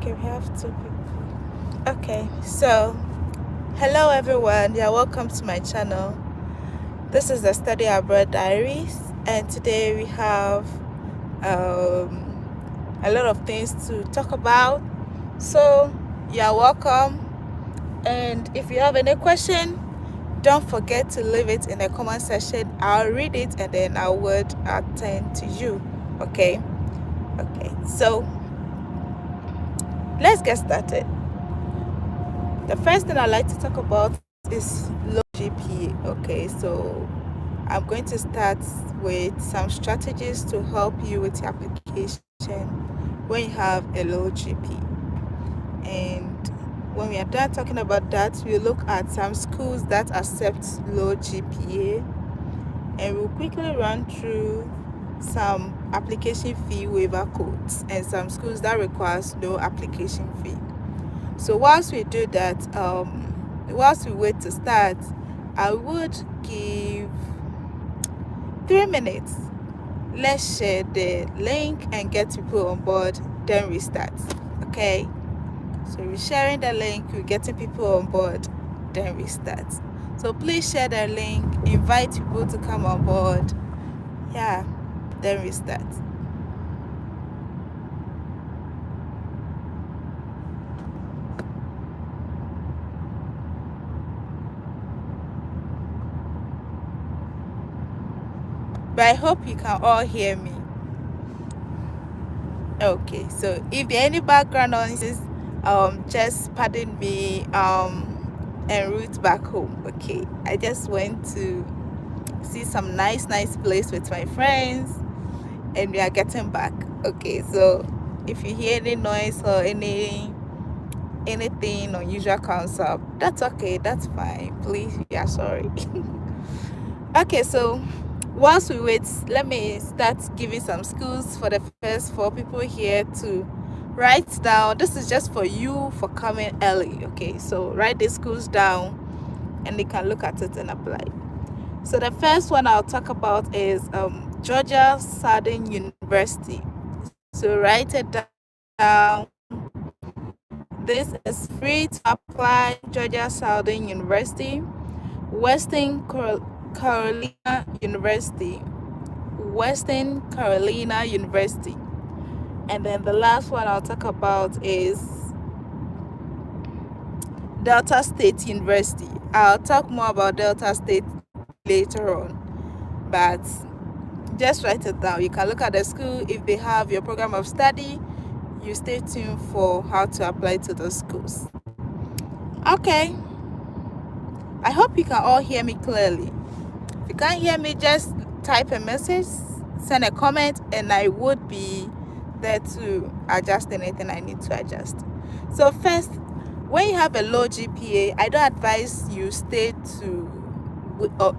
Okay, we have two people. Okay, so hello everyone. You're welcome to my channel. This is the Study Abroad Diaries, and today we have a lot of things to talk about. So you're welcome, and if you have any question, don't forget to leave it in the comment section. I'll read it and then I would attend to you. Okay. So let's get started. The first thing I'd like to talk about is low GPA. Okay, so I'm going to start with some strategies to help you with your application when you have a low GPA. And when we are done talking about that, we'll look at some schools that accept low GPA, and we'll quickly run through some application fee waiver codes and some schools that requires no application fee. So whilst we do that, whilst we wait to start, I would give 3 minutes. Let's share the link and get people on board, then restart. Okay, so we're sharing the link, we're getting people on board, then restart. So please share the link, invite people to come on board, yeah, then restart. But I hope you can all hear me. Okay, so if there are any background noises, just pardon me, en route back home. Okay, I just went to see some nice place with my friends, and we are getting back. Okay, so if you hear any noise or anything unusual comes up, that's okay, that's fine. Please, we are sorry. Okay, so whilst we wait, let me start giving some schools for the first 4 people here to write down. This is just for you for coming early. Okay, so write the schools down and they can look at it and apply. So the first one I'll talk about is Georgia Southern University. So write it down. This is free to apply. Georgia Southern University, Western Carolina University, Western Carolina University. And then the last one I'll talk about is Delta State University. I'll talk more about Delta State later on, but just write it down. You can look at the school. If they have your program of study, you stay tuned for how to apply to those schools. Okay, I hope you can all hear me clearly. If you can't hear me, just type a message, send a comment, and I would be there to adjust anything I need to adjust. So first, when you have a low GPA, I don't advise you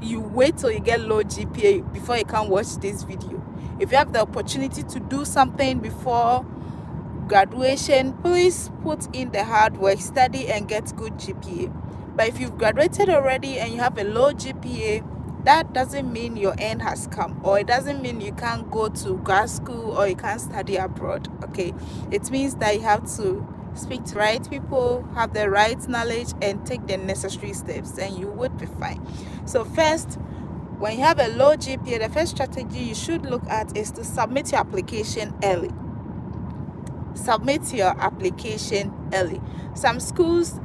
you wait till you get low GPA before you can watch this video. If you have the opportunity to do something before graduation, please put in the hard work, study and get good GPA. But if you've graduated already and you have a low GPA, that doesn't mean your end has come, or it doesn't mean you can't go to grad school or you can't study abroad. Okay, it means that you have to speak to right people, have the right knowledge, and take the necessary steps, and you would be fine. So first, when you have a low GPA, the first strategy you should look at is to submit your application early. Submit your application early. Some schools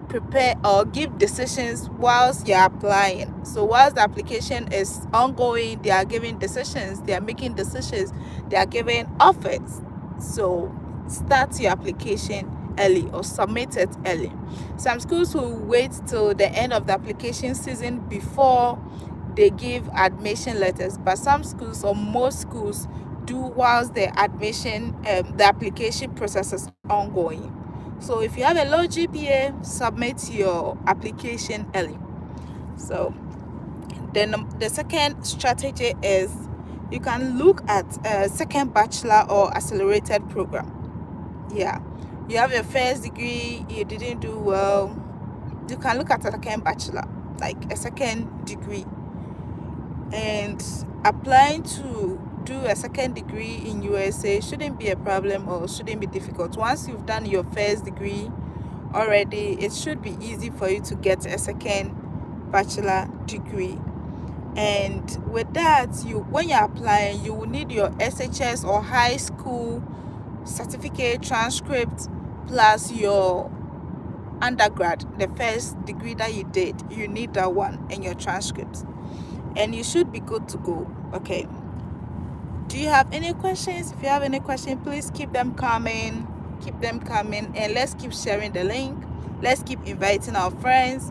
prepare or give decisions whilst you're applying. So whilst the application is ongoing, they are giving decisions, they are making decisions, they are giving offers. So start your application early or submit it early. Some schools will wait till the end of the application season before they give admission letters, but some schools or most schools do whilst the application process is ongoing. So if you have a low GPA, submit your application early. So then the second strategy is you can look at a second bachelor or accelerated program. Yeah, you have your first degree, you didn't do well, you can look at a second bachelor, like a second degree, and applying to do a second degree in USA shouldn't be a problem or shouldn't be difficult. Once you've done your first degree already, it should be easy for you to get a second bachelor degree. And with that, when you're applying, you will need your SHS or high school certificate transcript plus your undergrad, the first degree that you did. You need that one and your transcript, and you should be good to go. Okay, do you have any questions? If you have any questions, please keep them coming, and let's keep sharing the link. Let's keep inviting our friends,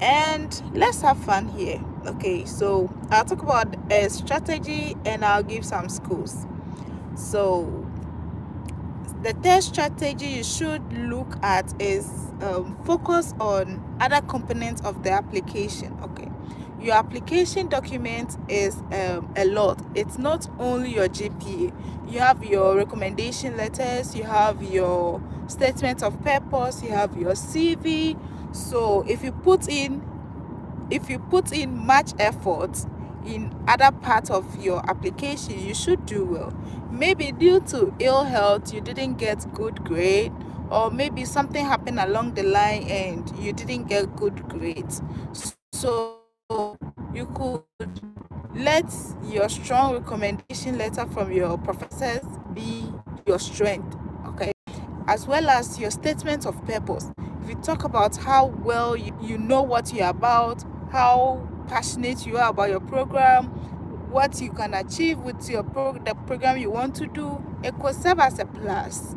and let's have fun here. Okay, so I'll talk about a strategy and I'll give some schools. So the third strategy you should look at is focus on other components of the application. Okay, your application document is a lot. It's not only your GPA. You have your recommendation letters, you have your statement of purpose, you have your CV. So if you put in much effort in other parts of your application, you should do well. Maybe due to ill health you didn't get good grade, or maybe something happened along the line and you didn't get good grades. So you could let your strong recommendation letter from your professors be your strength. Okay, as well as your statement of purpose. If you talk about how well you know what you're about, how passionate you are about your program, what you can achieve with the program you want to do, it could serve as a plus.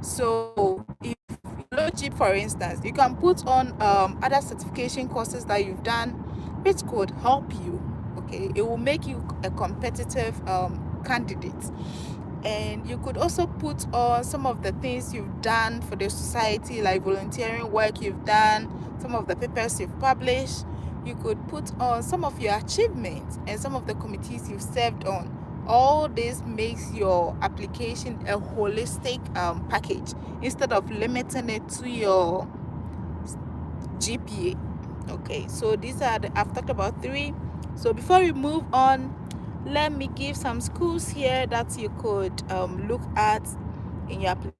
So if low G, for instance, you can put on other certification courses that you've done, which could help you. Okay, it will make you a competitive candidate. And you could also put on some of the things you've done for the society, like volunteering work you've done, some of the papers you've published. You could put on some of your achievements and some of the committees you've served on. All this makes your application a holistic package instead of limiting it to your GPA. Okay, so these are I've talked about 3. So before we move on, let me give some schools here that you could look at in your application.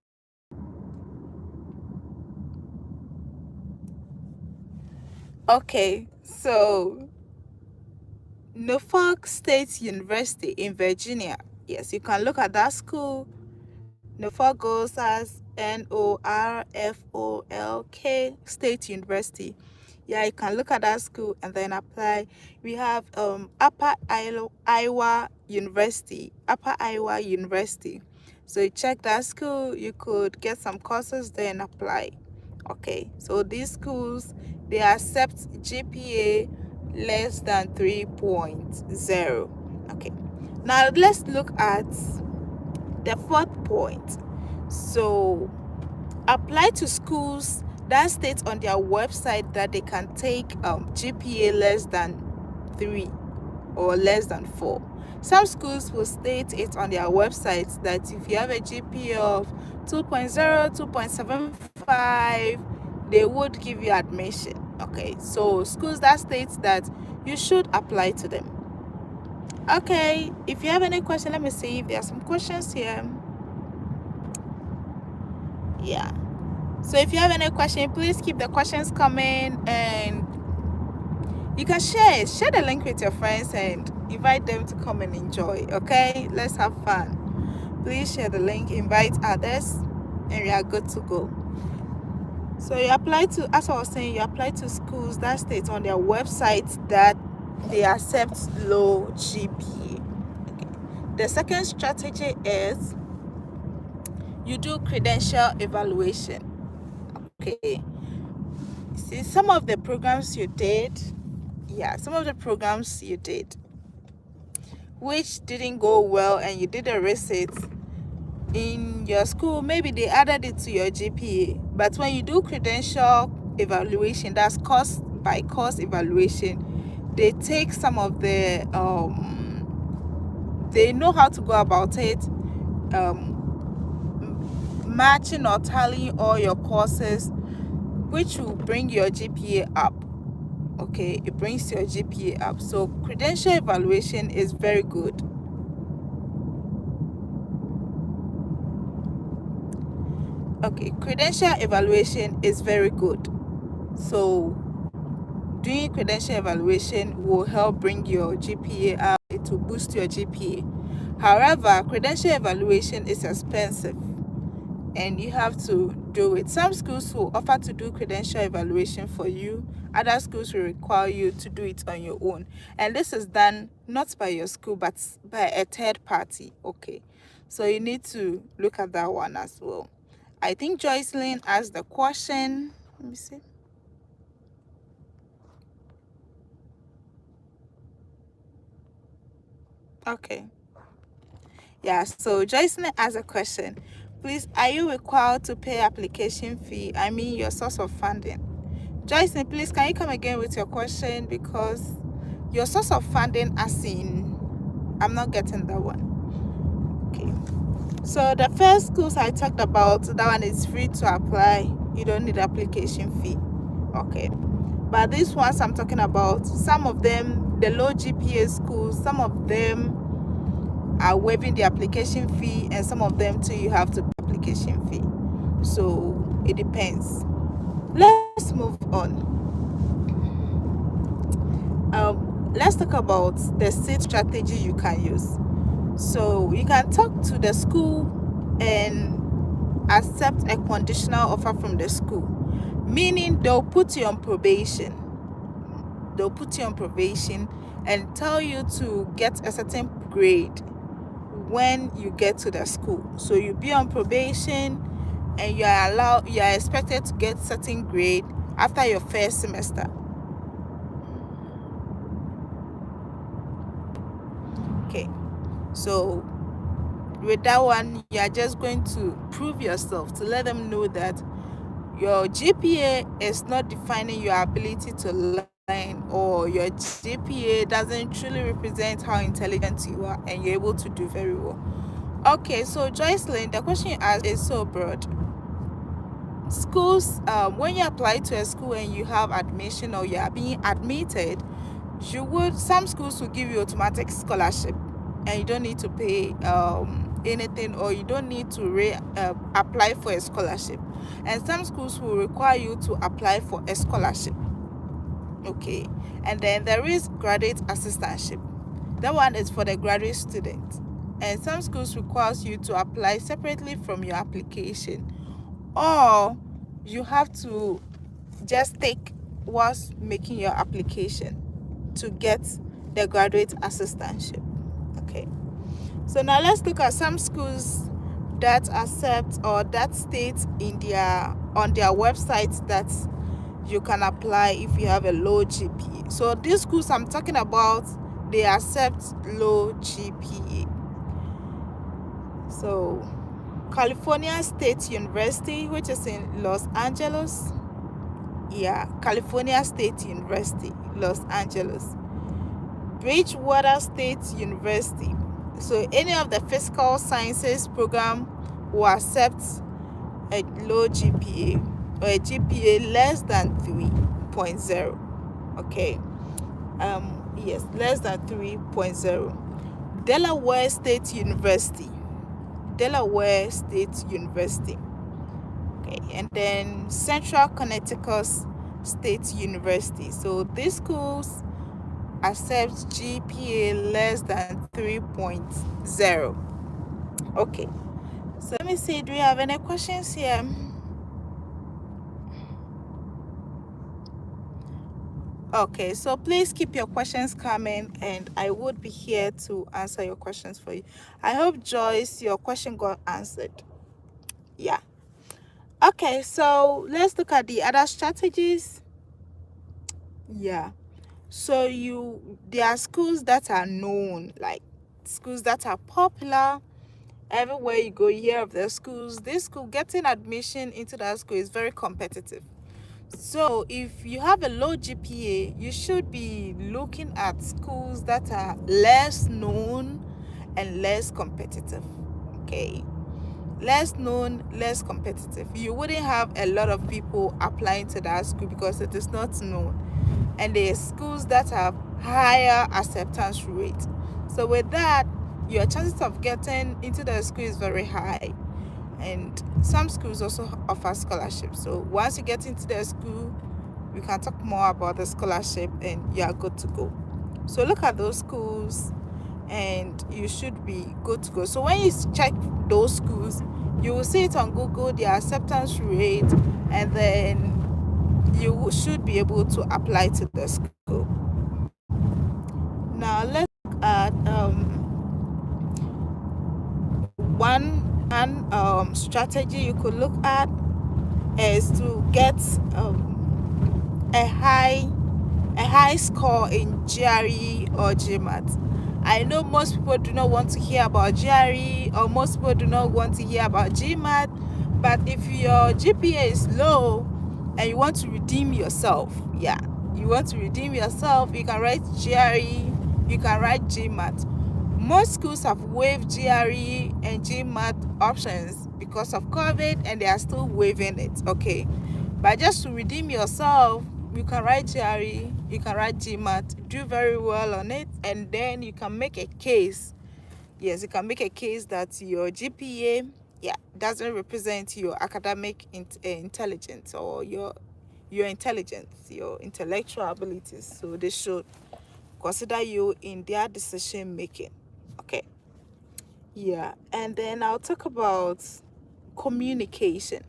Okay, so Norfolk State University in Virginia. Yes, you can look at that school. Norfolk goes as Norfolk State University. Yeah, you can look at that school and then apply. We have Upper Iowa University. So you check that school, you could get some courses there and apply. Okay, so these schools, they accept GPA less than 3.0. Okay, now let's look at the 4th point. So apply to schools that state on their website that they can take GPA less than 3 or less than 4. Some schools will state it on their websites that if you have a GPA of 2.0, 2.75, they would give you admission. Okay, so schools that state that, you should apply to them. Okay, if you have any question, let me see if there are some questions here. Yeah, so if you have any question, please keep the questions coming, and you can share the link with your friends and invite them to come and enjoy. Okay, let's have fun. Please share the link, invite others, and we are good to go. So you apply to, as I was saying, you apply to schools that state on their website that they accept low GPA. Okay. The second strategy is you do credential evaluation. Okay, see some of the programs you did, which didn't go well, and you did a receipt in your school, maybe they added it to your GPA. But when you do credential evaluation, that's course by course evaluation, they take some of the they know how to go about it, matching or tallying all your courses, which will bring your GPA up. Okay, it brings your GPA up. So credential evaluation is very good. Okay, credential evaluation is very good. So doing credential evaluation will help bring your GPA up. It will boost your GPA. However, credential evaluation is expensive and you have to do it. Some schools will offer to do credential evaluation for you. Other schools will require you to do it on your own. And this is done not by your school, but by a third party. Okay. So you need to look at that one as well. I think Joycelyn asked the question. Let me see. Okay. Yeah, so Joycelyn asked a question. Please, are you required to pay application fee? I mean, your source of funding. Joycelyn, please, can you come again with your question? Because your source of funding, as in, I'm not getting that one. Okay. So the first schools I talked about, that one is free to apply. You don't need application fee. Okay. But these ones I'm talking about, some of them, the low GPA schools, some of them are waiving the application fee, and some of them too you have to pay application fee. So it depends. Let's move on. Let's talk about the seed strategy you can use. So you can talk to the school and accept a conditional offer from the school, meaning they'll put you on probation. They'll put you on probation and tell you to get a certain grade when you get to the school. So you'll be on probation and you are expected to get certain grade after your first semester. Okay, so with that one, you are just going to prove yourself to let them know that your GPA is not defining your ability to learn, or your GPA doesn't truly represent how intelligent you are and you're able to do very well. Okay, so Joycelyn, the question you asked is so broad. Schools, when you apply to a school and you have admission or you are being admitted, some schools will give you automatic scholarship and you don't need to pay anything, or you don't need to apply for a scholarship. And some schools will require you to apply for a scholarship. Okay, and then there is graduate assistantship. That one is for the graduate student, and some schools requires you to apply separately from your application, or you have to just take what's making your application to get the graduate assistantship. Okay, so now let's look at some schools that accept or that state on their website that you can apply if you have a low GPA. So these schools I'm talking about, they accept low GPA. So California State University, which is in Los Angeles. Yeah, California State University, Los Angeles. Bridgewater State University. So any of the physical sciences program will accept a low GPA or a GPA less than 3.0. Okay. Yes, less than 3.0. Delaware State University. Delaware State University. Okay, and then Central Connecticut State University. So these schools accept GPA less than 3.0. Okay, so let me see, do we have any questions here? Okay, so please keep your questions coming and I would be here to answer your questions for you. I hope, Joyce, your question got answered. Yeah. Okay, so let's look at the other strategies. Yeah. So there are schools that are known, like schools that are popular. Everywhere you go, you hear of the schools. This school, getting admission into that school is very competitive. So if you have a low GPA, you should be looking at schools that are less known and less competitive. Okay, less known, less competitive. You wouldn't have a lot of people applying to that school because it is not known, and there are schools that have higher acceptance rate. So with that, your chances of getting into the school is very high. and some schools also offer scholarships. So once you get into the school, we can talk more about the scholarship and you are good to go. So look at those schools and you should be good to go. So when you check those schools, you will see it on Google, their acceptance rate, and then you should be able to apply to the school. Now let's look at one strategy you could look at is to get a high score in GRE or GMAT. I know most people do not want to hear about GRE, or most people do not want to hear about GMAT, but if your GPA is low and you want to redeem yourself, you can write GRE, you can write GMAT. Most schools have waived GRE and GMAT options because of COVID, and they are still waiving it, okay? But just to redeem yourself, you can write GRE, you can write GMAT, do very well on it, and then you can make a case. Yes, you can make a case that your GPA, doesn't represent your academic intelligence, or your intelligence, your intellectual abilities. So they should consider you in their decision making. Okay. Yeah, and then I'll talk about communication.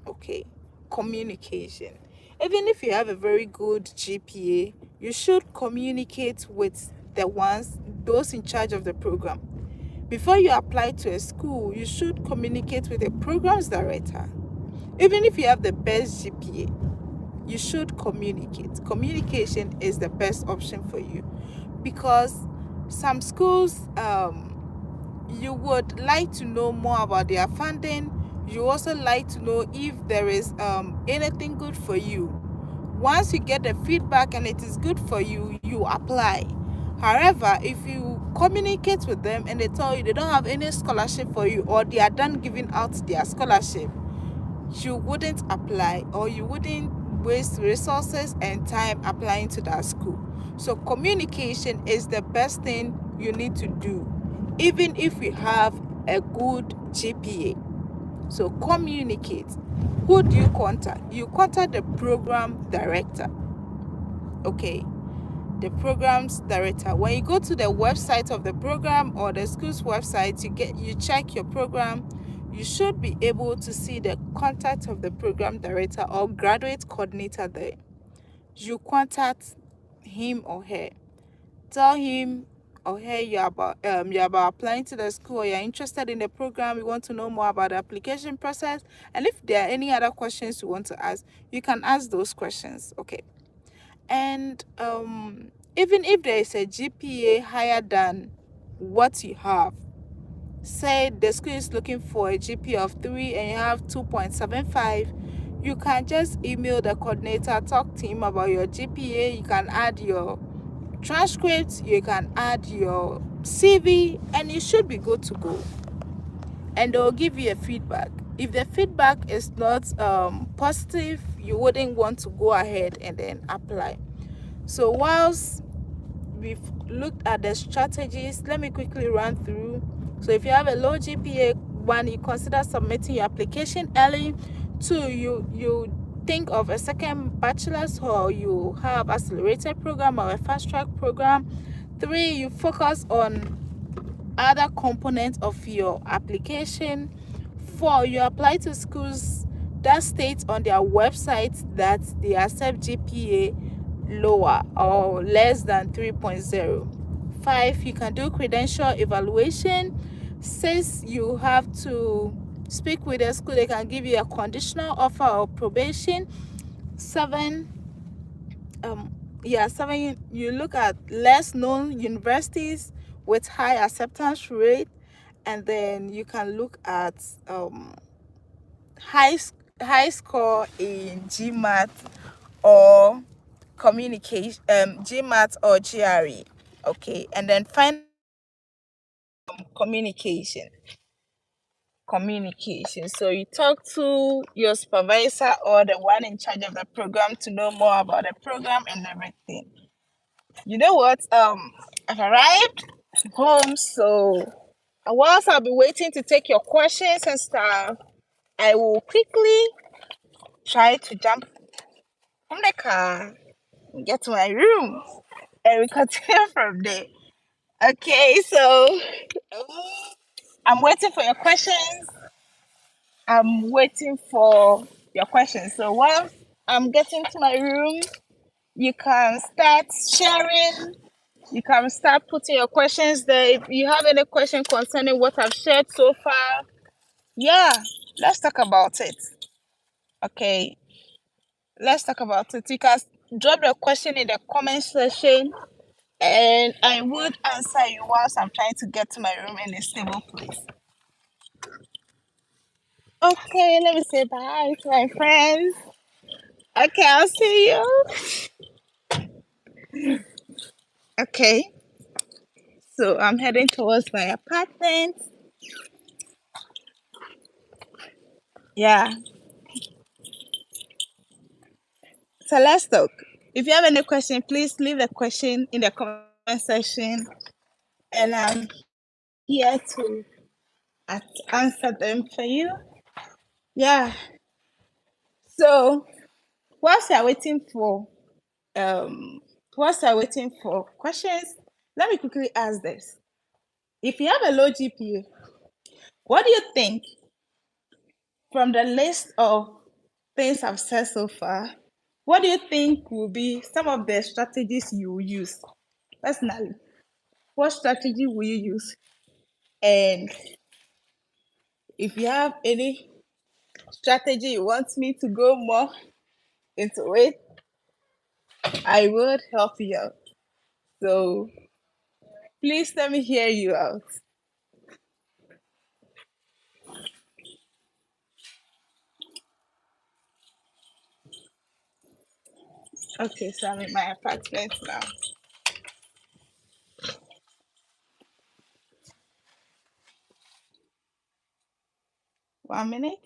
Okay, communication. Even if you have a very good GPA, you should communicate with those in charge of the program. Before you apply to a school, you should communicate with the programs director. Even if you have the best GPA, you should communicate. Communication is the best option for you, because some schools, you would like to know more about their funding. You also like to know if there is anything good for you. Once you get the feedback and it is good for you, you apply. However, if you communicate with them and they tell you they don't have any scholarship for you, or they are done giving out their scholarship, you wouldn't apply, or you wouldn't waste resources and time applying to that school. So communication is the best thing you need to do, even if you have a good GPA. So communicate. Who do you contact? You contact the program director. Okay, the program's director. When you go to the website of the program or the school's website, you check your program, you should be able to see the contact of the program director or graduate coordinator there. You contact him or her. Tell him or her you're about applying to the school, or you're interested in the program, you want to know more about the application process, and if there are any other questions you want to ask, you can ask those questions. Okay. And even if there is a GPA higher than what you have, say the school is looking for a GPA of 3 and you have 2.75, you can just email the coordinator, talk to him about your GPA. You can add your transcripts, you can add your CV, and you should be good to go. And they'll give you a feedback. If the feedback is not positive, you wouldn't want to go ahead and then apply. So whilst we've looked at the strategies, let me quickly run through. So if you have a low GPA, one, you consider submitting your application early. Two, you think of a second bachelor's, or you have accelerated program or a fast track program. Three, you focus on other components of your application. Four, you apply to schools that state on their website that they accept GPA lower or less than 3.0. 5, you can do credential evaluation. 6, you have to speak with the school, they can give you a conditional offer or probation. 7, you look at less known universities with high acceptance rate, and then you can look at high score in GMAT or communication, GMAT or GRE. Okay, and then finally, communication. So you talk to your supervisor or the one in charge of the program to know more about the program and everything. You know what? I've arrived home, so Whilst I'll be waiting to take your questions and stuff, I will quickly try to jump from the car and get to my room and we continue from there. Okay, so I'm waiting for your questions. I'm waiting for your questions. So once I'm getting to my room, you can start sharing. You can start putting your questions there. If you have any question concerning what I've shared so far, yeah, let's talk about it. Okay, let's talk about it. You can drop your question in the comment section and I would answer you whilst I'm trying to get to my room in a stable place. Okay, let me say bye to my friends. Okay, I'll see you. Okay, so I'm heading towards my apartment. Yeah, so let's talk. If you have any question, please leave a question in the comment section and I'm here to answer them for you. Yeah, so whilst you're waiting for um questions, let me quickly ask this. If you have a low GPA, what do you think from the list of things I've said so far? What do you think will be some of the strategies you will use? Personally, what strategy will you use? And if you have any strategy you want me to go more into it, I would help you out. So please let me hear you out. Okay, so I'm in my apartment now. 1 minute.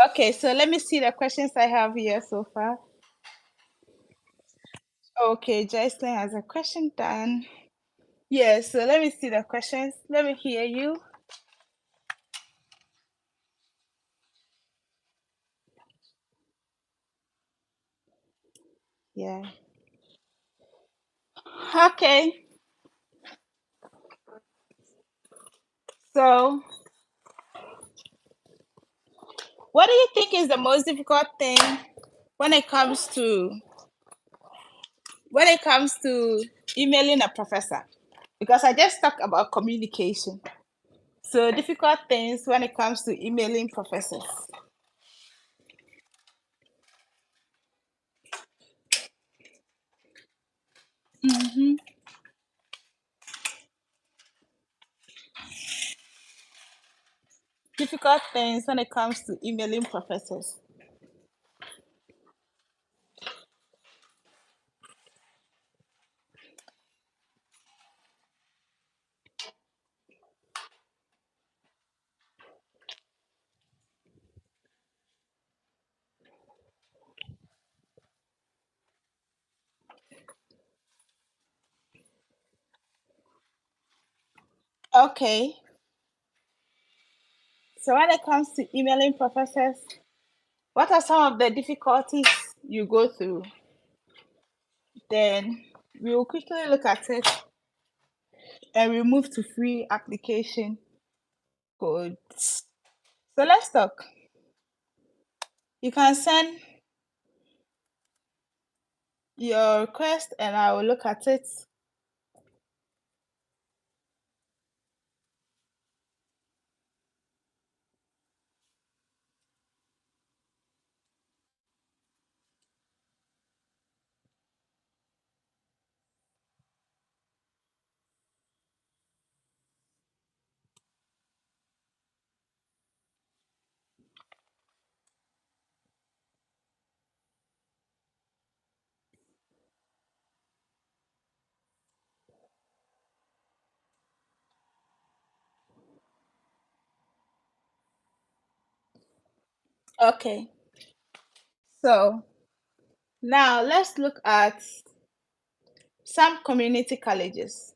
Okay, so let me see the questions I have here so far. Okay, Jocelyn has a question done. Yes, so let me see the questions. Let me hear you. Yeah. Okay. So, what do you think is the most difficult thing when it comes to emailing a professor? Because I just talked about communication. So, difficult things when it comes to emailing professors. Mm-hmm. Difficult things when it comes to emailing professors. Okay. So when it comes to emailing professors, what are some of the difficulties you go through? Then we will quickly look at it and we move to free application codes. So let's talk. You can send your request and I will look at it. Okay, so now let's look at some community colleges.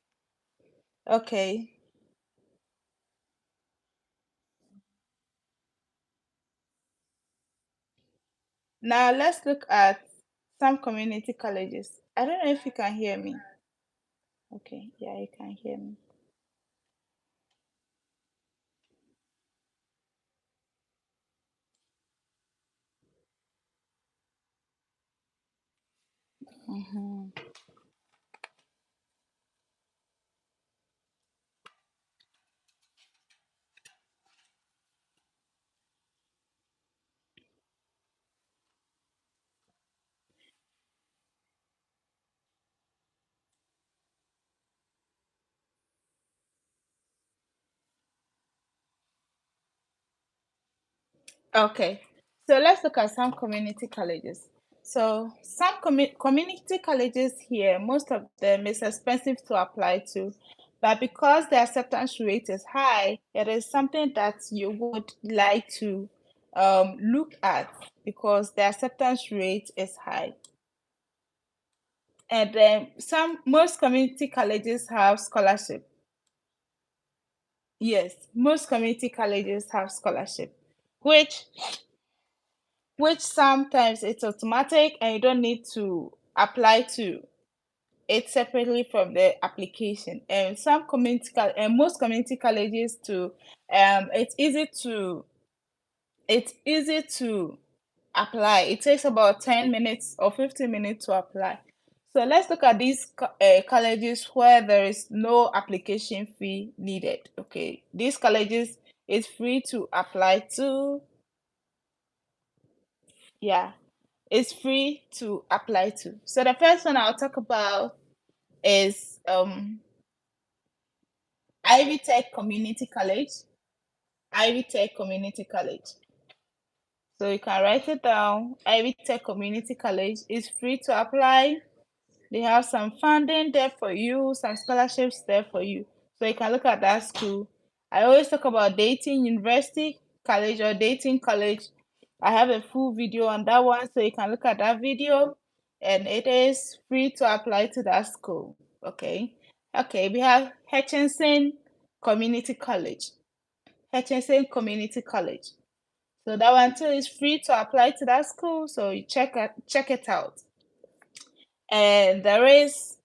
Okay, now let's look at some community colleges. I don't know if you can hear me. Okay, yeah, you can hear me. Mhm. Okay, so let's look at some community colleges. So some community colleges here, most of them is expensive to apply to, but because the acceptance rate is high, it is something that you would like to look at because the acceptance rate is high. And then most community colleges have scholarship. Yes, most community colleges have scholarship, which which sometimes it's automatic and you don't need to apply to it separately from the application. And and most community colleges too, it's easy to apply. It takes about 10 minutes or 15 minutes to apply. So let's look at these colleges where there is no application fee needed. Okay, these colleges is free to apply to. Yeah, it's free to apply to. So the first one I'll talk about is Ivy Tech Community College. Ivy Tech Community College. So you can write it down. Ivy Tech Community College is free to apply. They have some funding there for you, some scholarships there for you. So you can look at that school. I always talk about dating university college or dating college. I have a full video on that one, so you can look at that video. And it is free to apply to that school. Okay. Okay, we have Hutchinson Community College. Hutchinson Community College. So that one too is free to apply to that school. So you check it out. And there is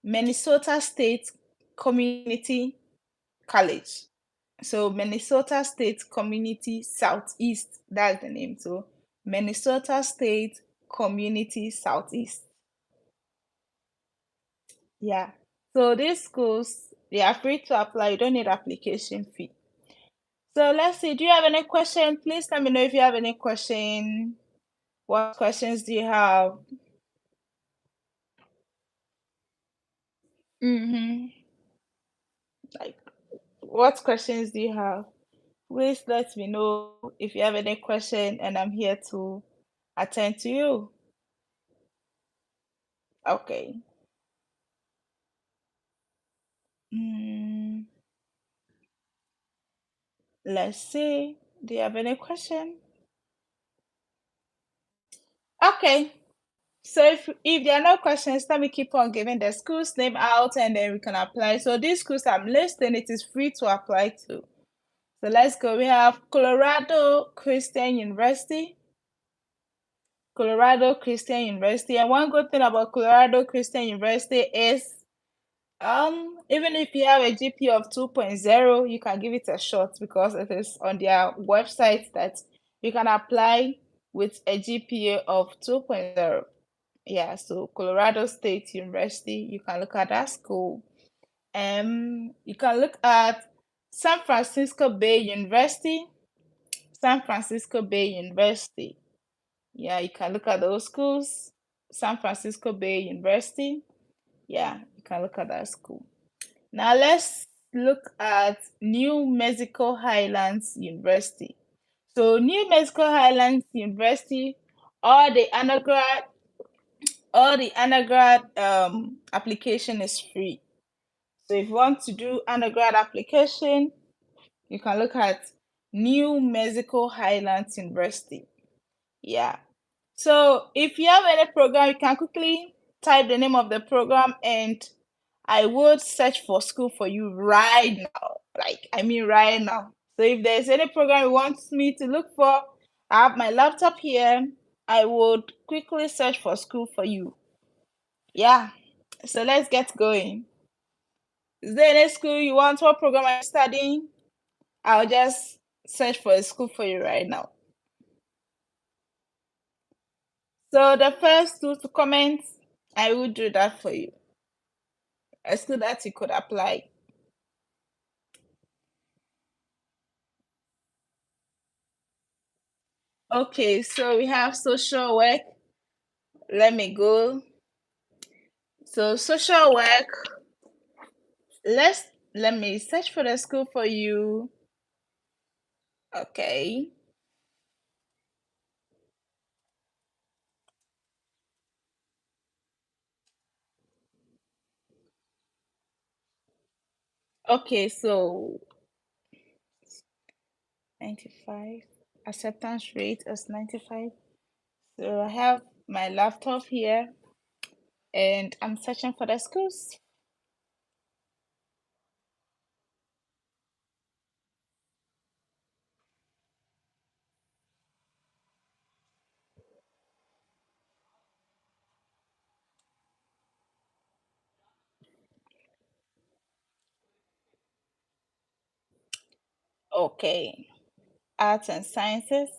Minnesota State Community College. So Minnesota State Community Southeast, that's the name. So Minnesota State Community Southeast. Yeah. So these schools, they are free to apply. You don't need application fee. So let's see. Do you have any question? Please let me know if you have any question. What questions do you have? Mm-hmm. Like, what questions do you have? Please let me know if you have any question, and I'm here to attend to you. Okay. Mm, let's see. Do you have any question? Okay. So if there are no questions, let me keep on giving the school's name out and then we can apply. So these schools I'm listing, it is free to apply to. So let's go. We have Colorado Christian University. Colorado Christian University. And one good thing about Colorado Christian University is even if you have a GPA of 2.0, you can give it a shot because it is on their website that you can apply with a GPA of 2.0. Yeah, so Colorado State University, you can look at that school. You can look at San Francisco Bay University. San Francisco Bay University. Yeah, you can look at those schools. San Francisco Bay University. Yeah, you can look at that school. Now let's look at New Mexico Highlands University. So New Mexico Highlands University, all the undergrad, application is free. So if you want to do undergrad application, you can look at New Mexico Highlands University. Yeah. So if you have any program, you can quickly type the name of the program and I would search for school for you right now. Like, I mean, right now. So if there's any program you want me to look for, I have my laptop here. I would quickly search for school for you. Yeah. So let's get going. Is there any school you want? What program are you studying? I'll just search for a school for you right now. So the first two to comment, I will do that for you. A school that you could apply. Okay, so we have social work. Let me go. So social work. Let me search for the school for you. Okay. Okay, so 95 acceptance rate is 95. So I have my laptop here and I'm searching for the schools. Okay. Arts and sciences.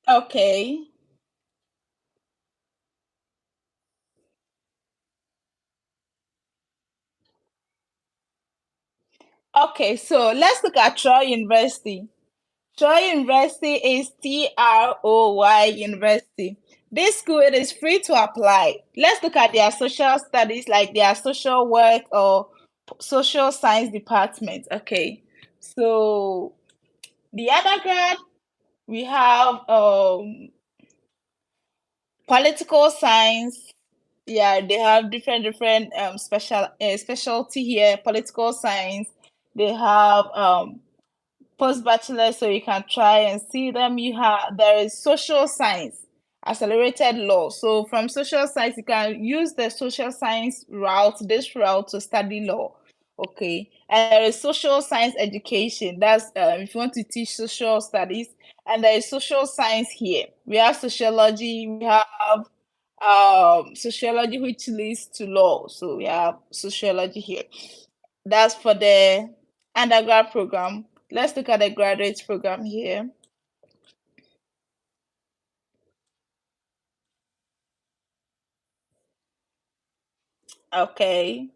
Okay. Okay, so let's look at Troy University. Troy University is Troy University. This school, it is free to apply. Let's look at their social studies, like their social work or social science department. Okay, so the undergrad, we have political science. Yeah, they have different specialty here. Political science. They have post-bachelor, so you can try and see them. There is social science, accelerated law. So from social science, you can use the social science route, this route, to study law. Okay, and there is social science education. That's if you want to teach social studies, and there is social science here. We have sociology. We have sociology, which leads to law. So we have sociology here. That's for the undergrad program. Let's look at the graduate program here. Okay.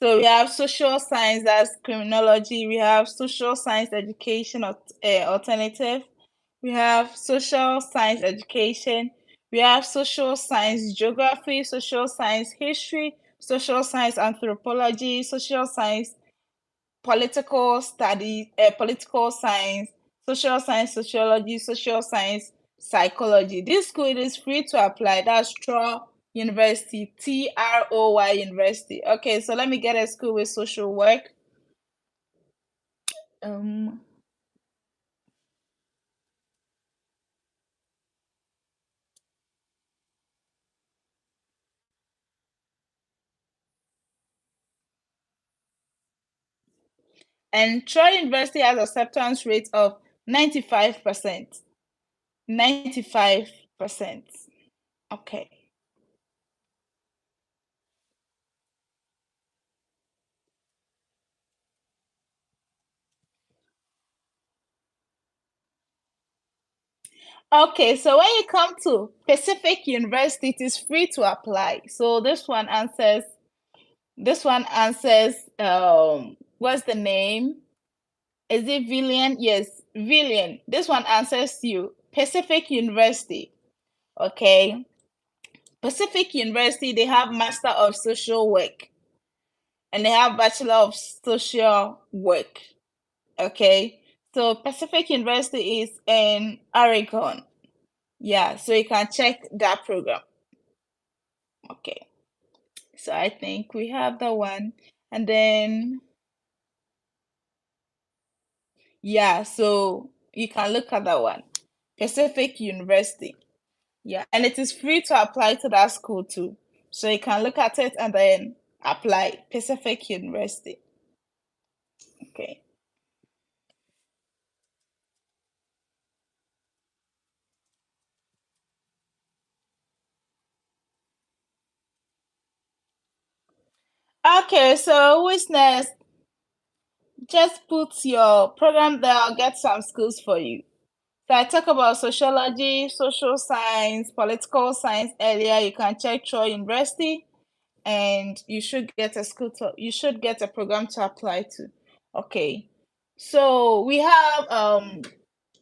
So we have social science, that's criminology. We have social science education alternative. We have social science education. We have social science geography, social science history, social science anthropology, social science political studies, political science, social science sociology, social science psychology. This school is free to apply. That's Troy University, Troy University. Okay, so let me get a school with social work. Um, and Troy University has acceptance rate of 95%. 95%. Okay. Okay, so when you come to Pacific University, it is free to apply. So this one answers what's the name? Is it Villian? Yes, Villian. This one answers you. Pacific University. Okay. Pacific University, they have Master of Social Work and they have Bachelor of Social Work. Okay. So Pacific University is in Oregon. Yeah, so you can check that program. Okay. So I think we have the one. And then, yeah, so you can look at that one. Pacific University. Yeah, and it is free to apply to that school too. So you can look at it and then apply. Pacific University. Okay. Okay, so who's next? Just put your program there. I'll get some schools for you. So I talk about sociology, social science, political science earlier. You can check Troy University, and you should get a you should get a program to apply to. Okay. So we have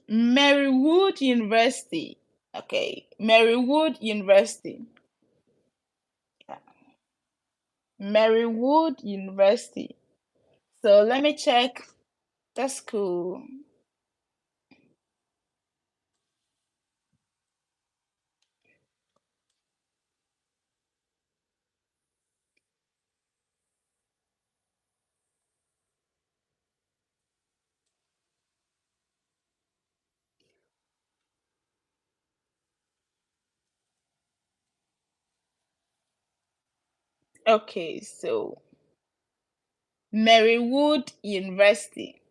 Marywood University. Okay, Marywood University. Yeah. Marywood University. So let me check the school. Okay, so Marywood University.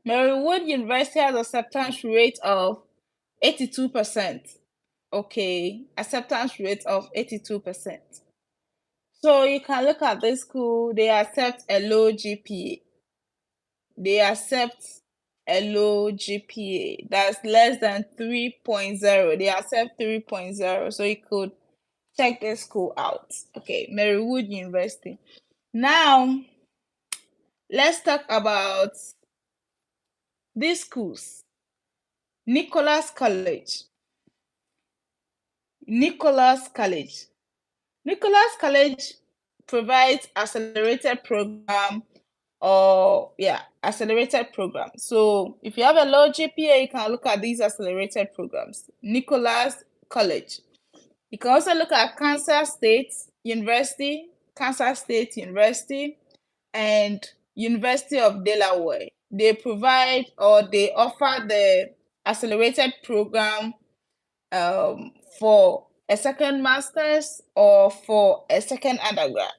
Marywood University has acceptance rate of 82%. Okay, acceptance rate of 82%. So you can look at this school, they accept a low GPA. They accept a low GPA. That's less than 3.0. They accept 3.0. So you could check this school out. Okay, Marywood University. Now, let's talk about these schools. Nicholas College. Nicholas College. Nicholas College provides accelerated program or yeah, accelerated program. So if you have a low GPA, you can look at these accelerated programs. Nicholas College. You can also look at Kansas State University, Kansas State University, and University of Delaware. They provide or they offer the accelerated program for a second master's or for a second undergrad.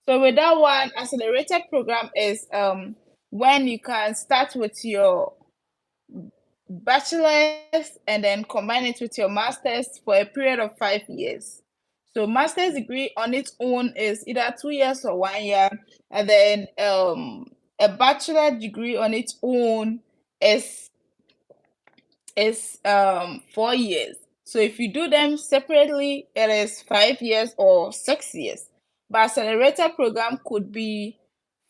So with that one, accelerated program is when you can start with your bachelor's and then combine it with your master's for a period of 5 years. So master's degree on its own is either 2 years or 1 year, and then a bachelor degree on its own is 4 years. So if you do them separately, it is 5 years or 6 years. But accelerated program could be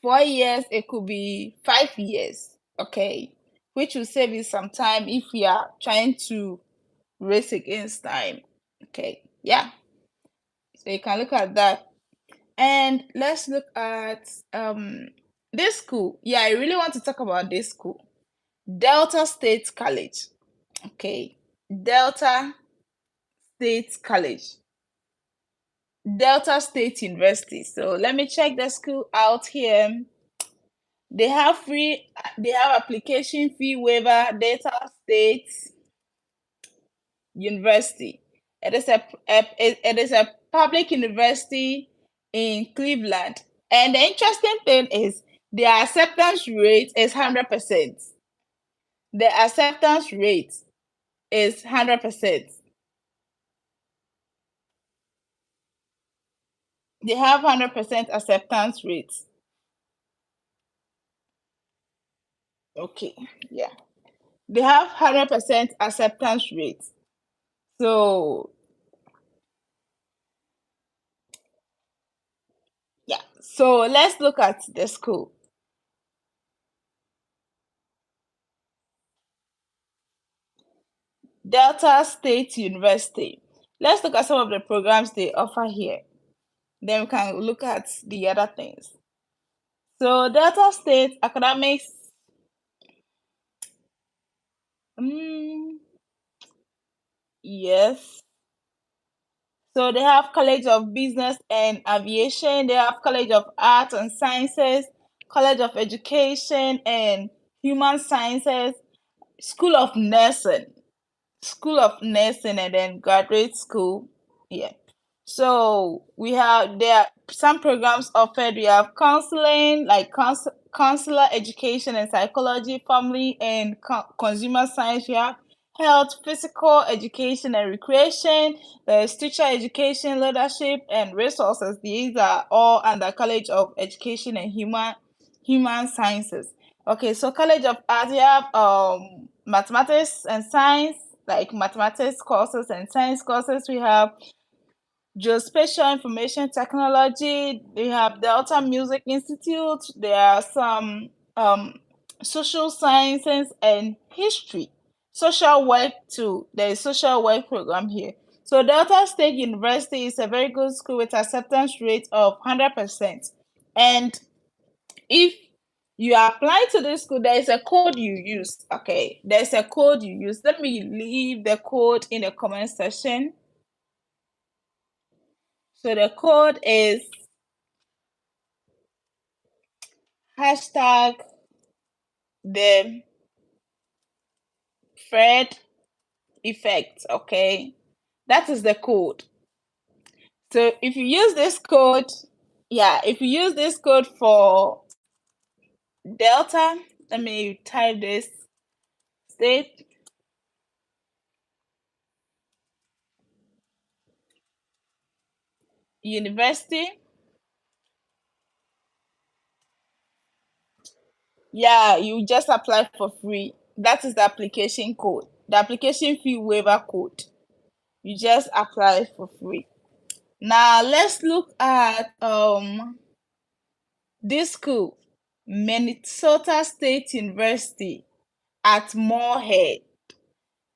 4 years, it could be 5 years, okay, which will save you some time if you are trying to race against time. Okay, yeah. So you can look at that. And let's look at this school. Yeah, I really want to talk about this school. Delta State College. Okay, Delta State College, Delta State University. So let me check the school out here. They have application fee waiver, Delta State University. It is a public university in Cleveland. And the interesting thing is their acceptance rate is 100%. The acceptance rate is 100%. They have 100% acceptance rate. Okay, yeah. They have 100% acceptance rate. So, yeah. So let's look at the school. Delta State University. Let's look at some of the programs they offer here. Then we can look at the other things. So Delta State Academics, yes. So they have College of Business and Aviation. They have College of Arts and Sciences, College of Education and Human Sciences, School of Nursing, and then graduate school. Yeah. So we have there are some programs offered. We have counseling, like counselor education and psychology, family and consumer science. We have health, physical education and recreation. There's teacher education, leadership and resources. These are all under College of Education and Human Sciences. Okay, so College of Arts, you have mathematics and science, like mathematics courses and science courses. We have Geospatial Information Technology. They have Delta Music Institute. There are some social sciences and history. Social work too. There is social work program here. So Delta State University is a very good school with acceptance rate of 100%. And if you apply to this school, there is a code you use. Okay, there's a code you use. Let me leave the code in the comment section. So the code is hashtag the Fred effect. Okay, that is the code. So if you use this code, if you use this code for Delta, let me type this state university. Yeah, you just apply for free. That is the application code. The application fee waiver code. You just apply for free. Now let's look at this school, Minnesota State University at Moorhead.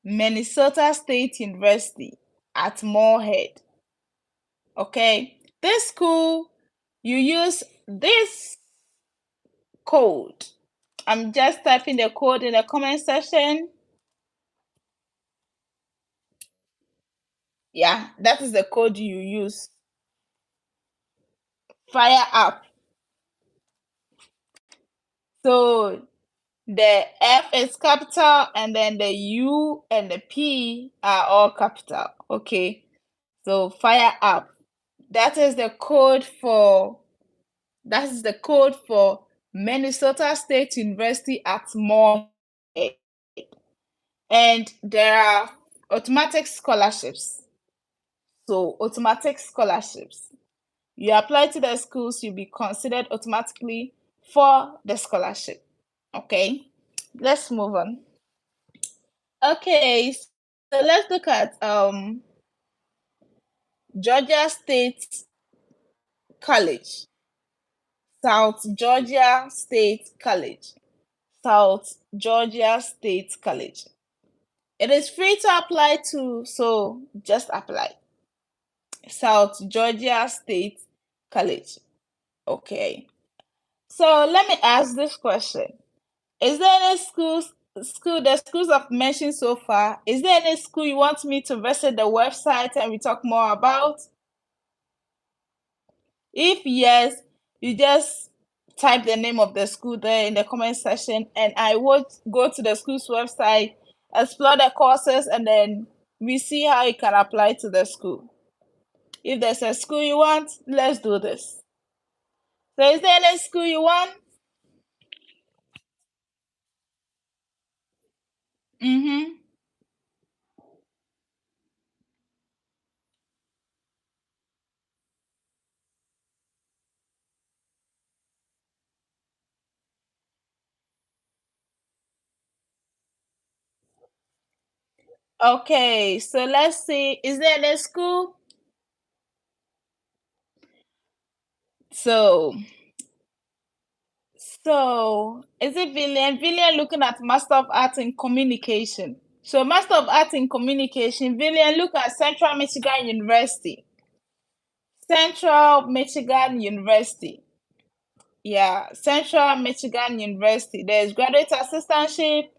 Minnesota State University at Moorhead. Okay, this school, you use this code. I'm just typing the code in the comment section. Yeah, that is the code you use. Fire up. So the F is capital and then the U and the P are all capital. Okay. So fire up. That is the code for Minnesota State University at Moorhead. And there are automatic scholarships. So automatic scholarships. You apply to the schools, you'll be considered automatically for the scholarship. Okay, let's move on. Okay, so let's look at Georgia State College. South Georgia State College. South Georgia State College. It is free to apply to, so just apply. South Georgia State College. Okay. So let me ask this question. Is there any the schools I've mentioned so far, is there any school you want me to visit the website and we talk more about? If yes, you just type the name of the school there in the comment section and I would go to the school's website, explore the courses, and then we see how you can apply to the school. If there's a school you want, let's do this. So is there any school you want? Mm-hmm. Okay, so let's see. Is there any school? So, is it Villian? Villian looking at Master of Arts in Communication. So Master of Arts in Communication, Villian, look at Central Michigan University. Central Michigan University. Yeah, Central Michigan University. There's graduate assistantship,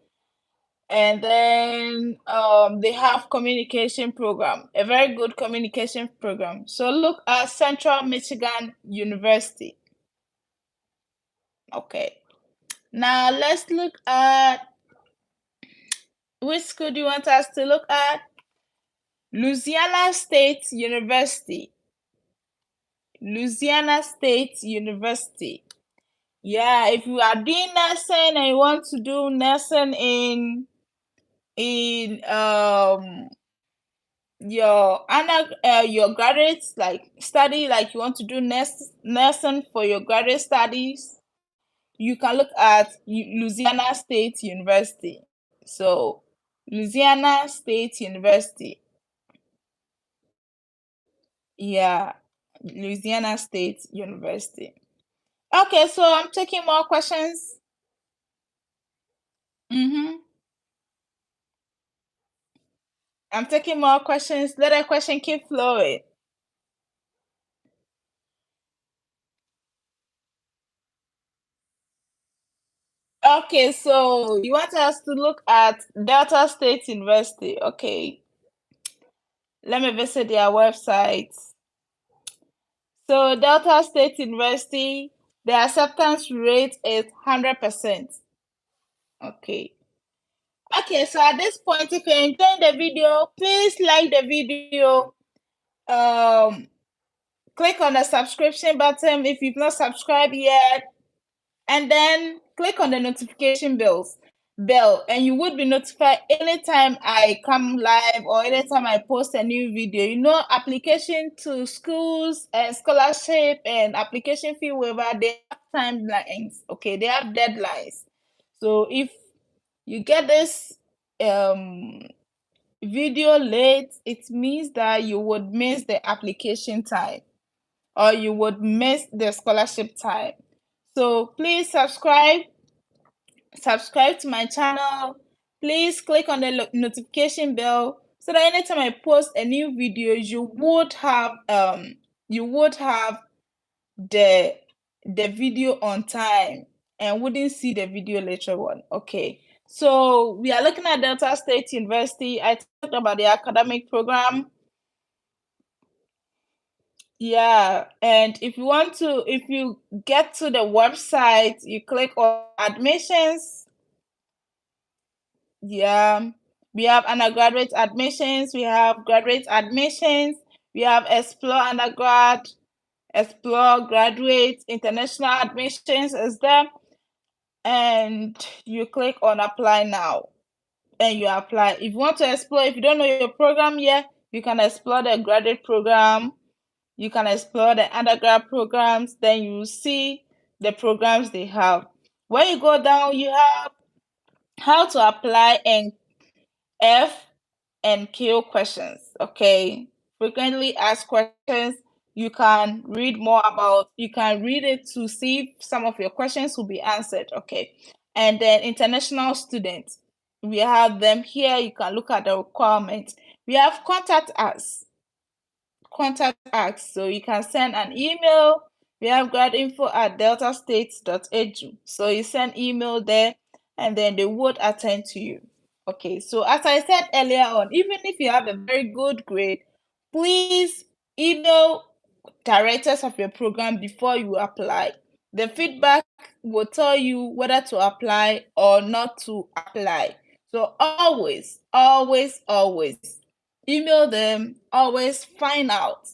and then they have communication program, a very good communication program. So look at Central Michigan University. Okay. Now let's look at, which school do you want us to look at? Louisiana State University. Louisiana State University. Yeah, if you are doing nursing and you want to do nursing in your graduate like study, like you want to do nursing for your graduate studies, you can look at Louisiana State University. So Louisiana State University. Yeah, Louisiana State University. Okay, so I'm taking more questions. I'm taking more questions. Let a question keep flowing. Okay, so you want us to look at Delta State University. Okay, let me visit their website. So Delta State University, the acceptance rate is 100%. Okay. Okay, so at this point, if you're enjoying the video, please like the video. Click on the subscription button if you've not subscribed yet, and then click on the notification bell, and you would be notified anytime I come live or anytime I post a new video. You know, application to schools and scholarship and application fee waiver, they have timelines. Okay, they have deadlines. So if you get this video late, it means that you would miss the application time or you would miss the scholarship time. So please subscribe to my channel. Please click on the notification bell so that anytime I post a new video, you would have the video on time and wouldn't see the video later on. Okay, so we are looking at Delta State University. I talked about the academic program. Yeah, and if you get to the website, you click on admissions. Yeah, we have undergraduate admissions, we have graduate admissions, we have explore undergrad, explore graduate, international admissions is there, and you click on apply now and you apply. If you want to explore, if you don't know your program yet, you can explore the graduate program, you can explore the undergrad programs, then you see the programs they have. When you go down, you have how to apply and F and Q questions. Okay, frequently asked questions. You can read more about. You can read it to see if some of your questions will be answered. Okay, and then international students. We have them here. You can look at the requirements. We have contact us. So you can send an email. We have gradinfo@deltastate.edu. So you send email there and then they would attend to you. Okay, so as I said earlier on, even if you have a very good grade, please email directors of your program before you apply. The feedback will tell you whether to apply or not to apply. So always email them, always find out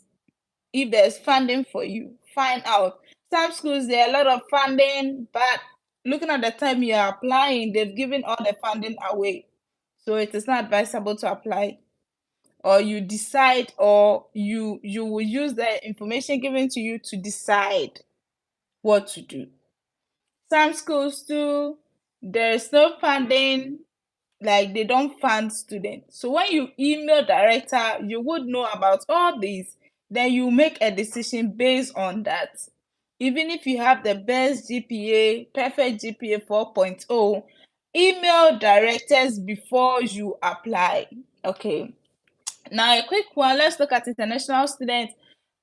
if there's funding for you. Find out. Some schools, there are a lot of funding, but looking at the time you are applying, they've given all the funding away. So it is not advisable to apply. Or you decide, or you will use the information given to you to decide what to do. Some schools too, there's no funding, like they don't fund students. So when you email director, you would know about all these, then you make a decision based on that. Even if you have the best GPA, perfect GPA 4.0, email directors before you apply. Okay, now a quick one. Let's look at international students.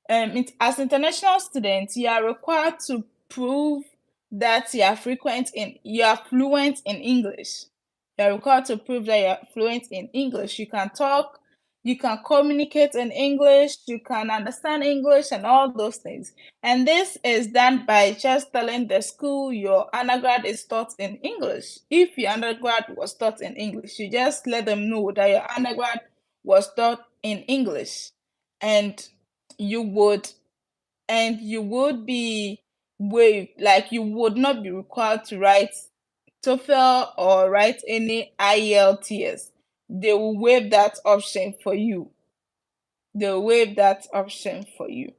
As international students, you are required to prove that you are fluent in English. You are required to prove that you are fluent in English. You can talk, you can communicate in English, you can understand English, and all those things. And this is done by just telling the school your undergrad is taught in English. If your undergrad was taught in English, you just let them know that your undergrad was taught in English, and you would you would be waived, like you would not be required to write TOEFL or write any IELTS. They will waive that option for you. They'll waive that option for you.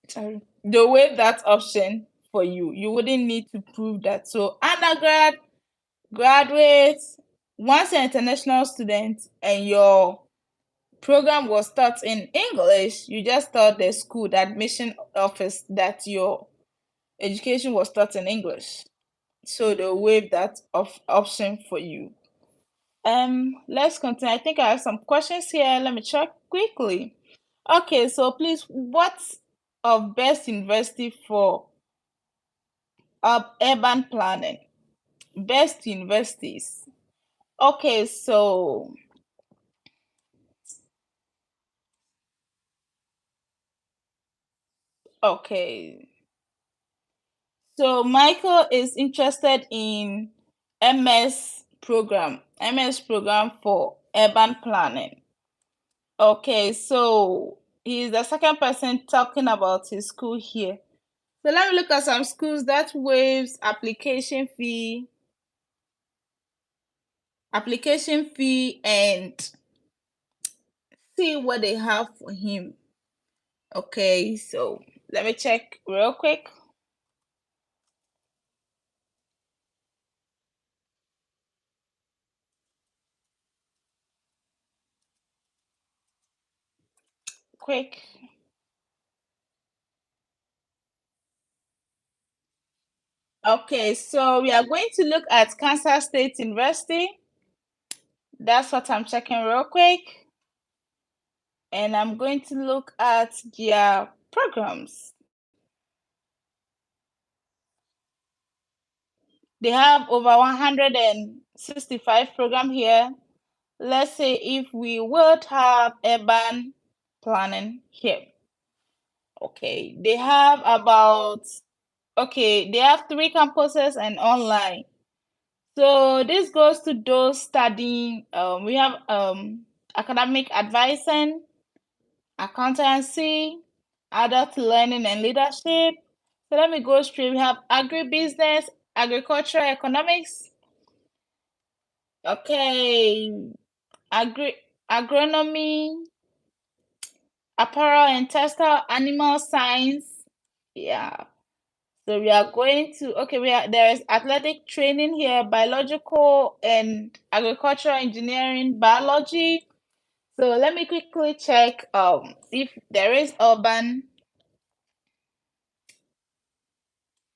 Sorry. They'll waive that option for you. You wouldn't need to prove that. So undergrad, graduates, once you're an international student and your program was taught in English, you just tell the school, the admission office, that your education was taught in English. So they'll waive that option for you. Let's continue. I think I have some questions here. Let me check quickly. Okay, so please, what's of best university for urban planning? Best universities. Okay, so okay. So Michael is interested in MS program for urban planning. Okay, so he's the second person talking about his school here. So let me look at some schools that waives application fee, and see what they have for him. Okay, so let me check real quick. Quick. Okay, so we are going to look at Kansas State University. That's what I'm checking real quick. And I'm going to look at their programs. They have over 165 program here. Let's say if we would have urban planning here. Okay, they have they have 3 campuses and online. So this goes to those studying, we have academic advising, accountancy, adult learning and leadership. So let me go straight. We have agribusiness, agricultural economics, okay, agri agronomy, apparel and textile, animal science. Yeah. So we are going to there is athletic training here, biological and agricultural engineering, biology. So let me quickly check if there is urban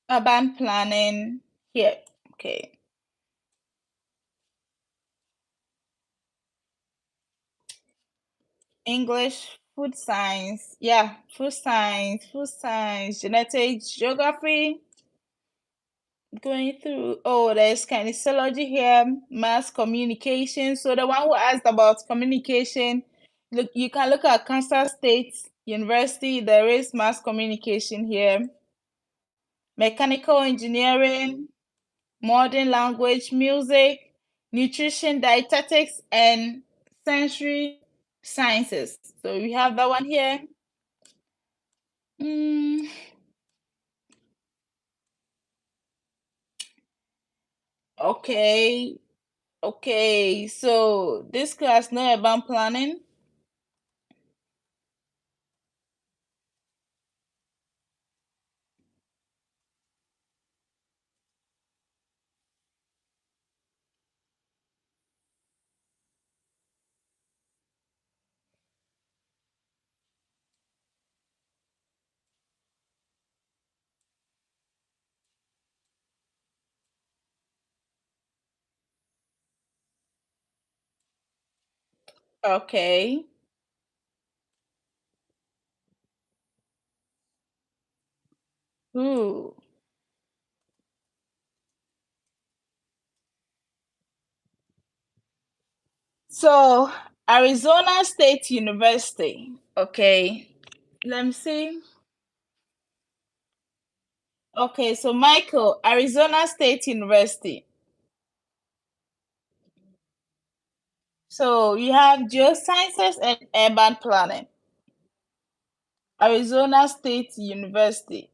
planning here. Okay. English, food science. Yeah, food science, genetics, geography. Going through, oh, there's kinesiology here, mass communication. So the one who asked about communication, look, you can look at Kansas State University. There is mass communication here, mechanical engineering, modern language, music, nutrition, dietetics, and sensory sciences. So we have that one here. Mm, okay, okay. So this class no urban planning. Okay. Ooh. So, Arizona State University. Okay. Let me see. Okay, so Michael, Arizona State University. So you have geosciences and urban planning. Arizona State University.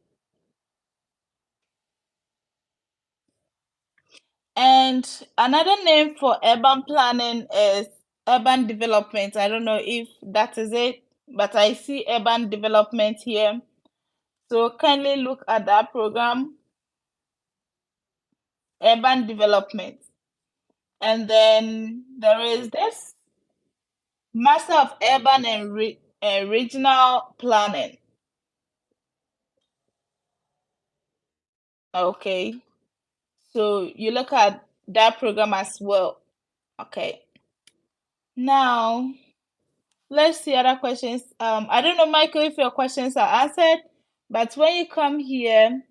And another name for urban planning is urban development. I don't know if that is it, but I see urban development here. So kindly look at that program, urban development. And then there is this Master of Urban and Regional Planning. Okay. So you look at that program as well. Okay. Now, let's see other questions. I don't know, Michael, if your questions are answered, but when you come here,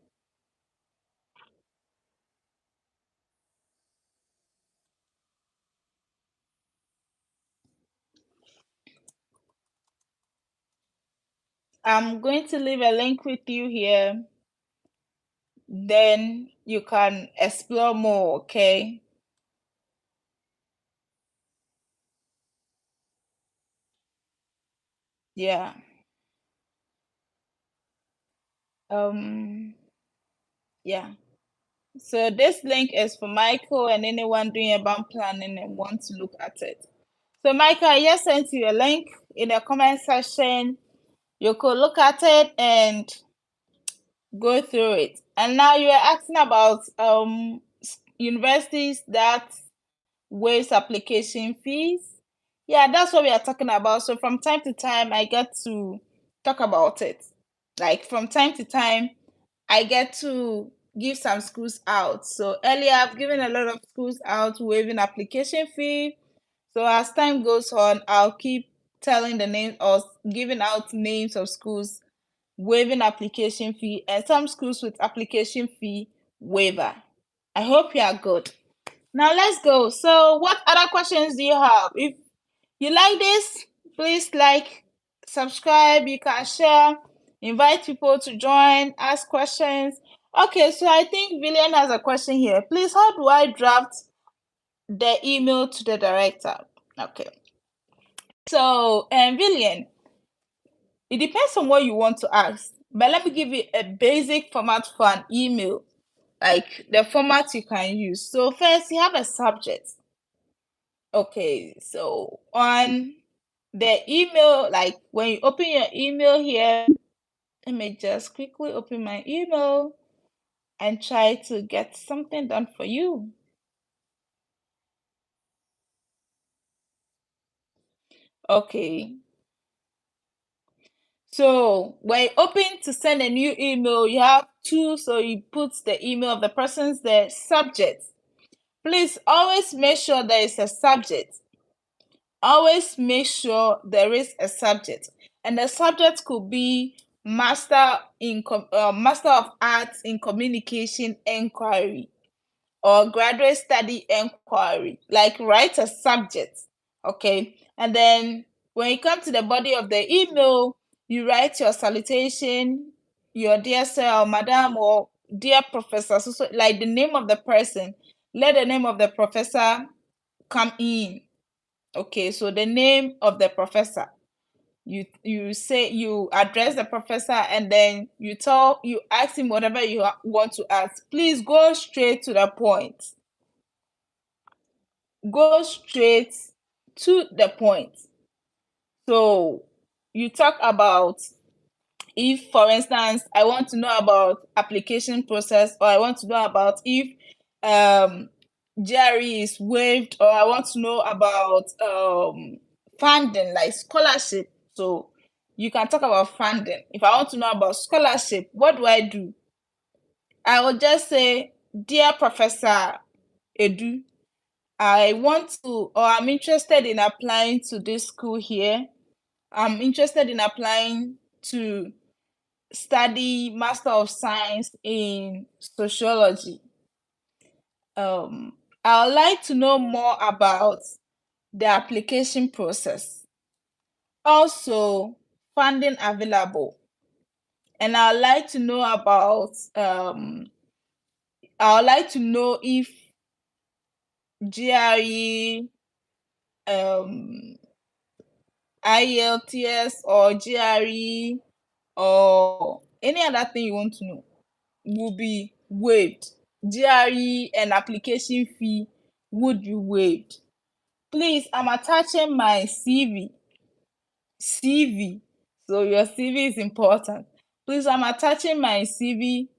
I'm going to leave a link with you here. Then you can explore more, okay? Yeah. Um, yeah. So this link is for Michael and anyone doing urban planning and want to look at it. So Michael, I just sent you a link in the comment section. You could look at it and go through it. And now you're asking about universities that waive application fees. Yeah, that's what we are talking about. So from time to time, I get to talk about it. Like from time to time, I get to give some schools out. So earlier, I've given a lot of schools out waiving application fee. So as time goes on, I'll keep telling the name or giving out names of schools waiving application fee and some schools with application fee waiver. I hope you are good. Now let's go. So what other questions do you have? If you like this, please like, subscribe, you can share, invite people to join, ask questions. Okay, so I think Villian has a question here. Please, how do I draft the email to the director? Okay. So, Villian, it depends on what you want to ask. But let me give you a basic format for an email, like the format you can use. So first, you have a subject. Okay, so on the email, like when you open your email here, let me just quickly open my email and try to get something done for you. Okay. So when you open to send a new email, you have two. So you put the email of the person's the subject. Please always make sure there is a subject. Always make sure there is a subject. And the subject could be Master of Arts in Communication Inquiry or Graduate Study Inquiry. Like write a subject, okay? And then when you come to the body of the email, you write your salutation, your dear sir or madam or dear professor, so like the name of the person. Let the name of the professor come in. Okay, so the name of the professor. You say you address the professor and then you ask him whatever you want to ask. Please go straight to the point. Go straight to the point. So you talk about, if for instance I want to know about application process, or I want to know about if um GRE is waived, or I want to know about funding like scholarship. So you can talk about funding. If I want to know about scholarship, what do? I will just say, dear Professor Edu, I'm interested in applying to this school here. I'm interested in applying to study Master of Science in Sociology. I would like to know more about the application process. Also, funding available. And I would like to know about I would like to know if GRE, IELTS or GRE or any other thing you want to know will be waived. GRE and application fee would be waived. Please, I'm attaching my CV. So your CV is important. Please, I'm attaching my CV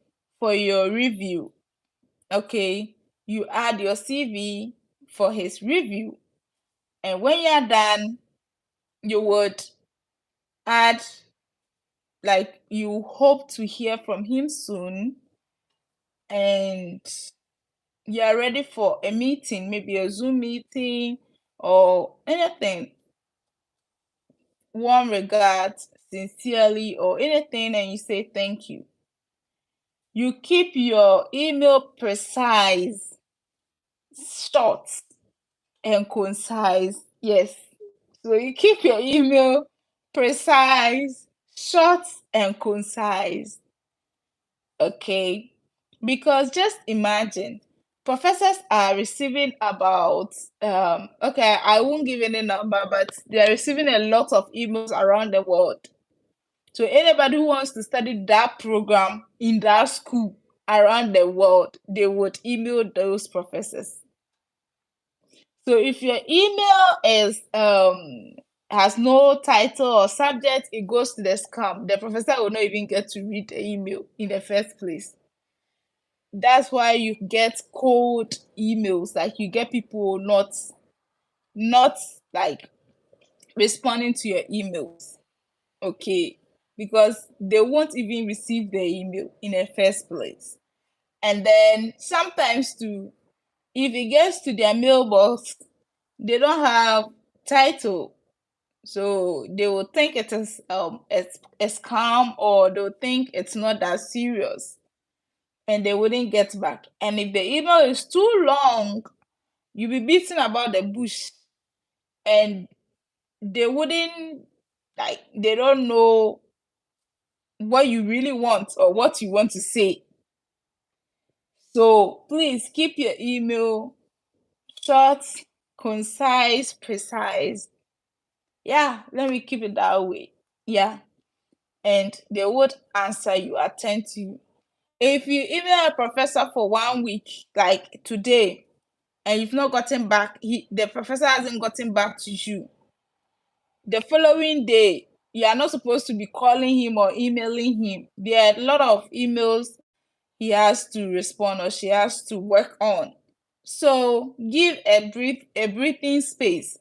for your review. Okay, you add your CV for his review, and when you're done, you would add, like, you hope to hear from him soon, and you're ready for a meeting, maybe a Zoom meeting or anything. Warm regards, sincerely, or anything, and you say thank you. You keep your email precise, short, and concise. Yes. So you keep your email precise, short, and concise. Okay. Because just imagine, professors are receiving about, okay, I won't give any number, but they're receiving a lot of emails around the world. So anybody who wants to study that program in that school around the world, they would email those professors. So if your email is has no title or subject, it goes to the scam. The professor will not even get to read the email in the first place. That's why you get cold emails, like you get people not like responding to your emails. Okay, because they won't even receive the email in the first place. And then sometimes too, if it gets to their mailbox, they don't have title, so they will think it is a scam, or they'll think it's not that serious, and they wouldn't get back. And if the email is too long, you'll be beating about the bush, and they wouldn't, like, they don't know what you really want or what you want to say. So please keep your email short, concise, precise. Yeah, let me keep it that way. Yeah. And they would answer you, attend to you. If you email a professor for 1 week, like today, and you've not gotten back, the professor hasn't gotten back to you, the following day, you are not supposed to be calling him or emailing him. There are a lot of emails he has to respond or she has to work on. So give a breathing space.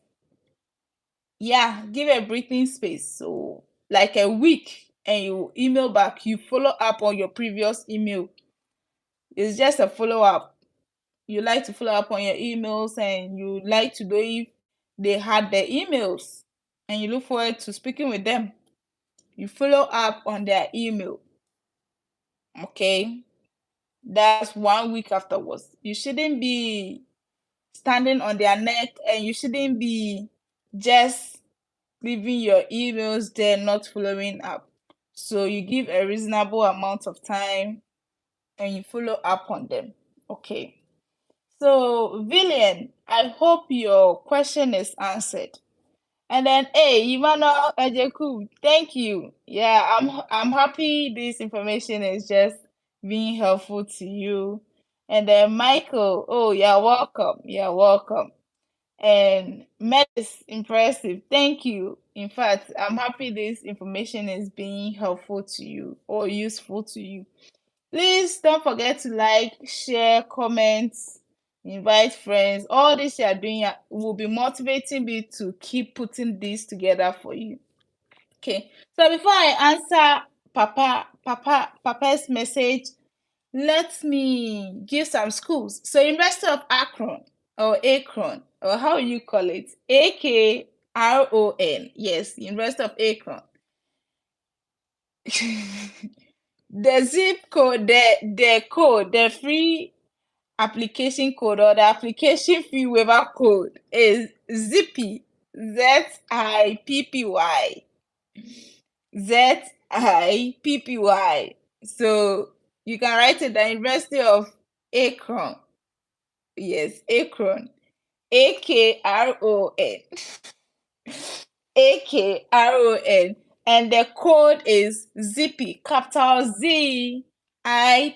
Yeah, give a breathing space. So like a week, and you email back, you follow up on your previous email. It's just a follow up. You like to follow up on your emails, and you like to know if they had the emails, and you look forward to speaking with them. You follow up on their email. Okay, that's 1 week afterwards. You shouldn't be standing on their neck, and you shouldn't be just leaving your emails there, not following up. So you give a reasonable amount of time, and you follow up on them. Okay. So Villian, I hope your question is answered. And then, hey, Emmanuel Ejeku, thank you. Yeah, I'm happy this information is just being helpful to you. And then Michael, oh, you're welcome. You're welcome. And Med is impressive. Thank you. In fact, I'm happy this information is being helpful to you or useful to you. Please don't forget to like, share, comment, invite friends. All this you are doing will be motivating me to keep putting this together for you. Okay. So before I answer Papa's message, let me give some schools. So University of Akron. or Akron, or how you call it? Akron. Yes, University of Akron. The zip code, the free application code or the application fee waiver code is Zippy. Zippy. Zippy. So you can write it the University of Akron. Yes, Akron. Akron. Akron. And the code is Zippy, capital Zippy. So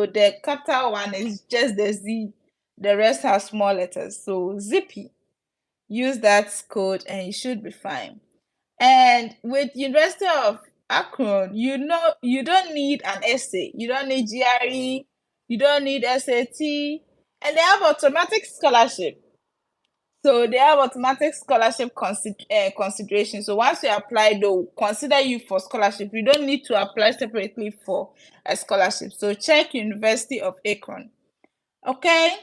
the capital one is just the Z. The rest are small letters. So Zippy. Use that code and you should be fine. And with University of Akron, you don't need an essay. You don't need GRE. You don't need SAT. And they have automatic scholarship. So they have automatic scholarship consideration. So once you apply, they'll consider you for scholarship. You don't need to apply separately for a scholarship. So check University of Akron. Okay.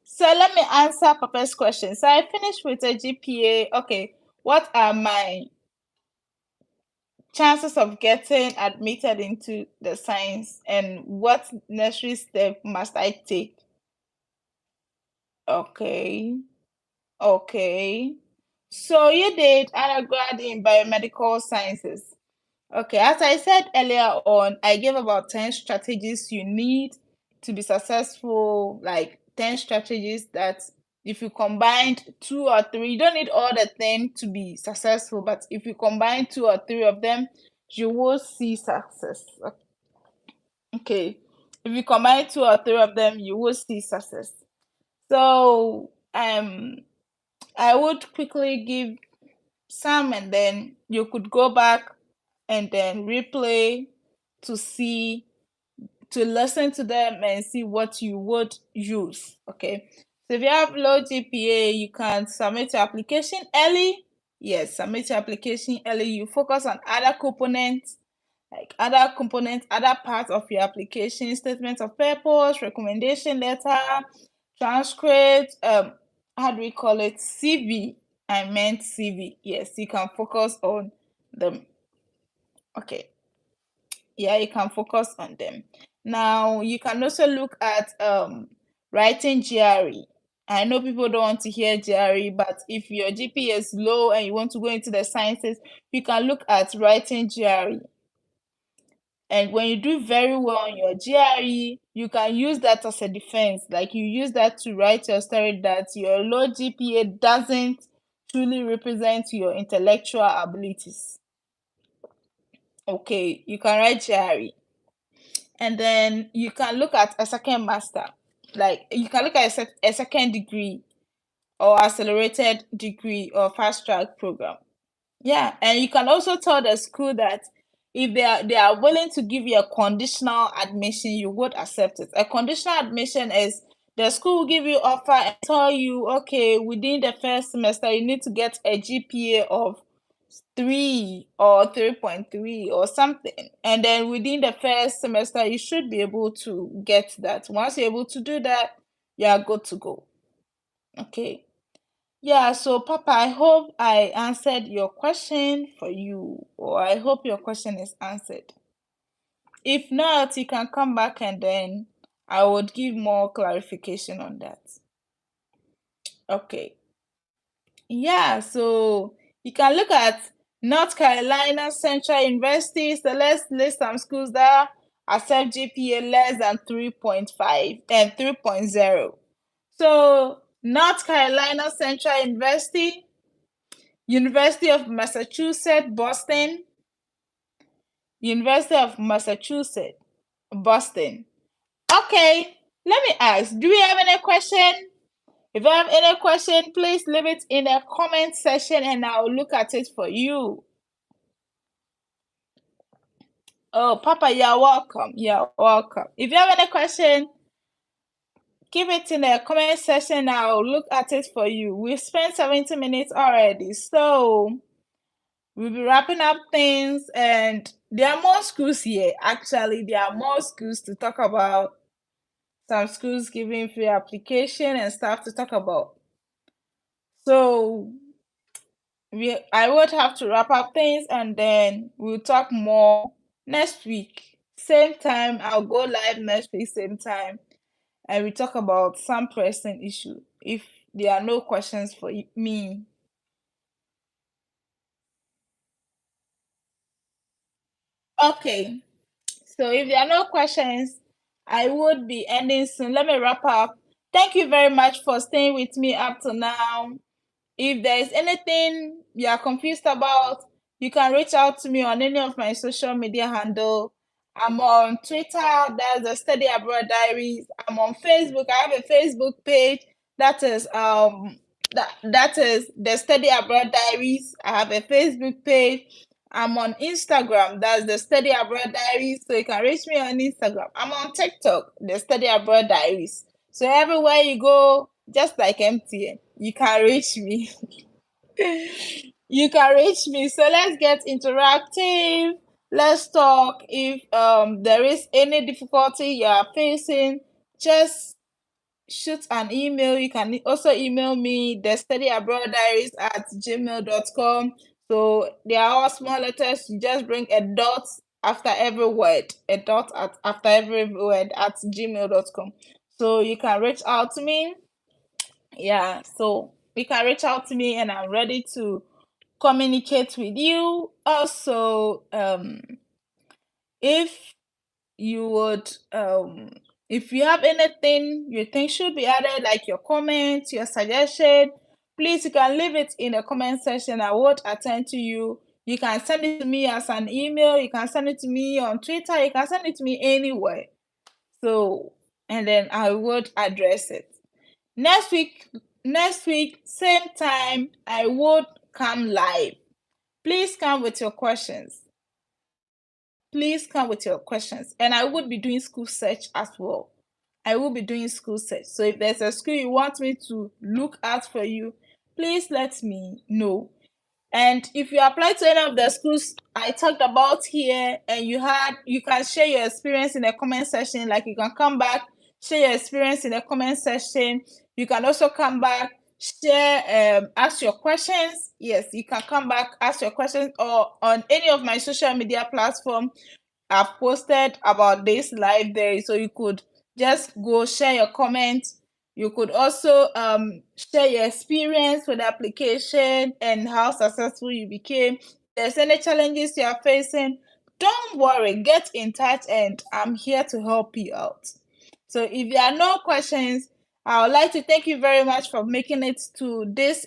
So let me answer Papa's question. So I finished with a GPA. Okay. What are my chances of getting admitted into the science, and what necessary step must I take? Okay. Okay. So you did undergrad in biomedical sciences. Okay, as I said earlier on, I gave about 10 strategies you need to be successful, like 10 strategies that if you combined 2 or 3, you don't need all the 10 to be successful, but if you combine 2 or 3 of them, you will see success. Okay, if you combine 2 or 3 of them, you will see success. So, I would quickly give some, and then you could go back and then replay to listen to them and see what you would use. Okay, so if you have low GPA, you can submit your application early. Yes, submit your application early. You focus on other components, other parts of your application: statement of purpose, recommendation letter, transcript, how do we call it, CV. I meant CV. Yes, you can focus on them. Okay, yeah, you can focus on them. Now you can also look at writing GRE. I know people don't want to hear GRE, but if your GPA is low and you want to go into the sciences, you can look at writing GRE. And when you do very well on your GRE, you can use that as a defense. Like, you use that to write your story that your low GPA doesn't truly represent your intellectual abilities. Okay, you can write GRE. And then you can look at a second master. Like, you can look at a second degree or accelerated degree or fast track program. Yeah, and you can also tell the school that if they are willing to give you a conditional admission, you would accept it. A conditional admission is the school will give you offer and tell you, okay, within the first semester you need to get a GPA of 3 or 3.3 or something, and then within the first semester you should be able to get that. Once you're able to do that, you are good to go. Okay. Yeah, so Papa, I hope I answered your question for you, or I hope your question is answered. If not, you can come back and then I would give more clarification on that. Okay. Yeah, so you can look at North Carolina Central University. So let's list some schools that accept GPA less than 3.5 and 3.0. So North Carolina Central University, University of Massachusetts, Boston, University of Massachusetts, Boston. Okay, let me ask, do we have any question? If you have any question, please leave it in the comment section and I'll look at it for you. Oh, Papa, you're welcome. You're welcome. If you have any question, keep it in the comment section. I'll look at it for you. We've spent 70 minutes already, so we'll be wrapping up things, and there are more schools here. Actually, there are more schools to talk about. some schools giving free application and stuff to talk about. So I would have to wrap up things and then we'll talk more next week. Same time, I'll go live next week, same time, and we talk about some pressing issue if there are no questions for me. Okay, so if there are no questions, I would be ending soon. Let me wrap up. Thank you very much for staying with me up to now. If there is anything you are confused about, you can reach out to me on any of my social media handle. I'm on Twitter, that's the Study Abroad Diaries. I'm on Facebook. I have a Facebook page that is that is the Study Abroad Diaries. I have a Facebook page. I'm on Instagram, that's the Study Abroad Diaries. So you can reach me on Instagram. I'm on TikTok, the Study Abroad Diaries. So everywhere you go, just like MTN, you can reach me. You can reach me. So let's get interactive. Let's talk. If there is any difficulty you are facing, just shoot an email. You can also email me the studyabroaddiaries@gmail.com. So they are all small letters. You just bring a dot after every word, a dot after every word at gmail.com. So you can reach out to me. Yeah, so you can reach out to me and I'm ready to communicate with you. Also, if you would if you have anything you think should be added, like your comments, your suggestion, please you can leave it in the comment section. I would attend to you. You can send it to me as an email, you can send it to me on Twitter, you can send it to me anywhere. So and then I would address it. Next week, same time, I would come live. Please come with your questions. Please come with your questions. And I would be doing school search as well. I will be doing school search. So if there's a school you want me to look at for you, please let me know. And if you apply to any of the schools I talked about here and you can share your experience in the comment section. Like you can come back, share your experience in the comment section. You can also come back, share, ask your questions. Yes, you can come back, ask your questions, or on any of my social media platform. I've posted about this live there, so you could just go share your comments. You could also share your experience with the application and how successful you became. If there's any challenges you are facing, don't worry, get in touch and I'm here to help you out. So if there are no questions, I would like to thank you very much for making it to this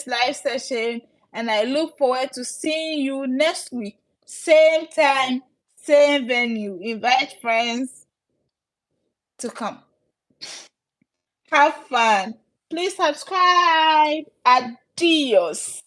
live session, and I look forward to seeing you next week, same time, same venue. Invite friends to come. Have fun. Please subscribe. Adios.